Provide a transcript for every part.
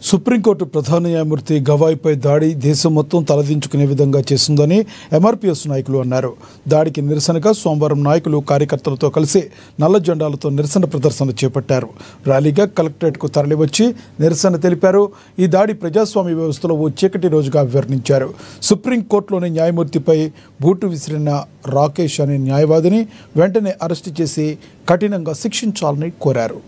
Supreme court ప్రధాన న్యాయమూర్తి గవాయిపై దాడి దేశం మొత్తం తలదించుకునే విధంగా చేస్తుందని ఎంఆర్పీఎస్ నాయకులు అన్నారు. దాడికి నిరసనగా సోమవారం నాయకులు కార్యకర్తలతో కలిసి నల్ల జెండాలతో నిరసన ప్రదర్శన చేపట్టారు. ర్యాలీగా కలెక్టరేట్కు తరలివచ్చి నిరసన తెలిపారు. ఈ దాడి ప్రజాస్వామ్య వ్యవస్థలో ఓ చీకటి రోజుగా అభివర్ణించారు. సుప్రీంకోర్టులోని న్యాయమూర్తిపై బూటు విసిరిన రాకేష్ అనే న్యాయవాదిని వెంటనే అరెస్టు చేసి కఠినంగా శిక్షించాలని కోరారు.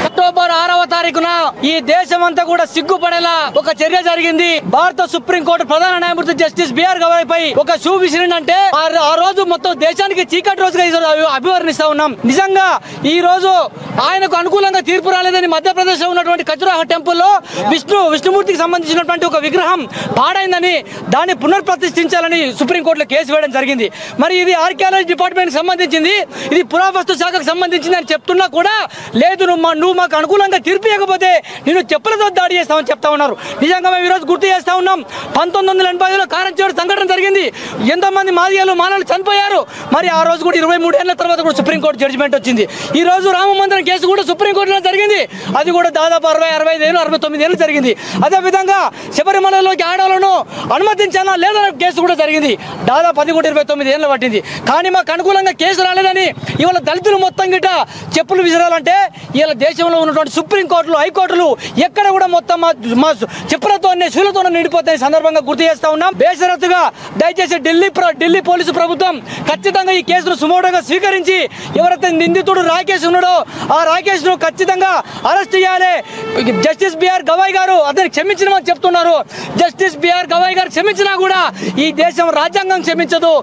అక్టోబర్ 6వ తారీఖున ఈ దేశమంతా కూడా సిగ్గుపడేలా ఒక చర్య జరిగింది. భారత సుప్రీంకోర్టు ప్రధాన న్యాయమూర్తి జస్టిస్ బిఆర్ గవాయ్ పై ఒక షూ విసిరిందంటే ఆ రోజు మొత్తం దేశానికి చీకటి రోజుగా అభివర్ణిస్తా ఉన్నాం. నిజంగా ఈ రోజు ఆయనకు అనుకూలంగా తీర్పు రాలేదని మధ్యప్రదేశ్ లో ఉన్నటువంటి ఖజురాహో టెంపుల్లో విష్ణుమూర్తికి సంబంధించినటువంటి ఒక విగ్రహం పాడైందని దాన్ని పునర్ప్రతిష్ఠించాలని సుప్రీంకోర్టులో కేసు వేయడం జరిగింది. మరి ఇది ఆర్కియాలజీ డిపార్ట్మెంట్ సంబంధించింది, ఇది పురావస్తు శాఖకు సంబంధించింది అని చెప్తున్నా కూడా లేదు, నువ్వు మాకు అనుకూలంగా తీర్పు ఇవ్వకపోతే నేను చెప్పులతో దాడి చేస్తామని చెప్తా ఉన్నారు. నిజంగా మేము ఈరోజు గుర్తు చేస్తా ఉన్నాం, 1985లో కారంచేడు సంఘటన జరిగింది. ఎంతోమంది మానవులు చనిపోయారు. మరి ఆ రోజు కూడా 23 ఏళ్ల తర్వాత కూడా సుప్రీంకోర్టు జడ్జిమెంట్ వచ్చింది. ఈ రోజు రామ మందిరం కేసు కూడా సుప్రీంకోర్టులో జరిగింది. అది కూడా దాదాపు 65 ఏళ్ళు 69 ఏళ్ళు జరిగింది. అదేవిధంగా శబరిమలలోకి ఆడవాళ్ళను అనుమతించాలా లేదన్న కేసు కూడా జరిగింది. దాదాపు 10 కూడా 29 ఏళ్ళు పట్టింది. కానీ మాకు అనుకూలంగా కేసు రాలేదని ఇవాళ దళితులు మొత్తం గిట్ట చెప్పులు విసిరాలంటే ఇలా దేశంలో ఉన్నటువంటి సుప్రీంకోర్టులు హైకోర్టులు ఎక్కడ కూడా మొత్తం మా చెప్పులతోనే శూలతోనే నిండిపోతాయి సందర్భంగా గుర్తు చేస్తా ఉన్నాం. బేషరతుగా దయచేసి ఢిల్లీ పోలీసు ప్రభుత్వం ఖచ్చితంగా ఈ కేసును సుమోటోగా స్వీకరించి ఎవరైతే నిందితుడు రాకేష్ ఉన్నాడో ఆ రాకేష్ ను ఖచ్చితంగా అరెస్ట్ చేయాలి. జస్టిస్ బిఆర్ గవాయ్ గారు అతన్ని క్షమించమని చెప్తున్నారు. జస్టిస్ బిఆర్ గవాయ్ గారు క్షమించినా కూడా ఈ దేశం రాజ్యాంగం క్షమించదు.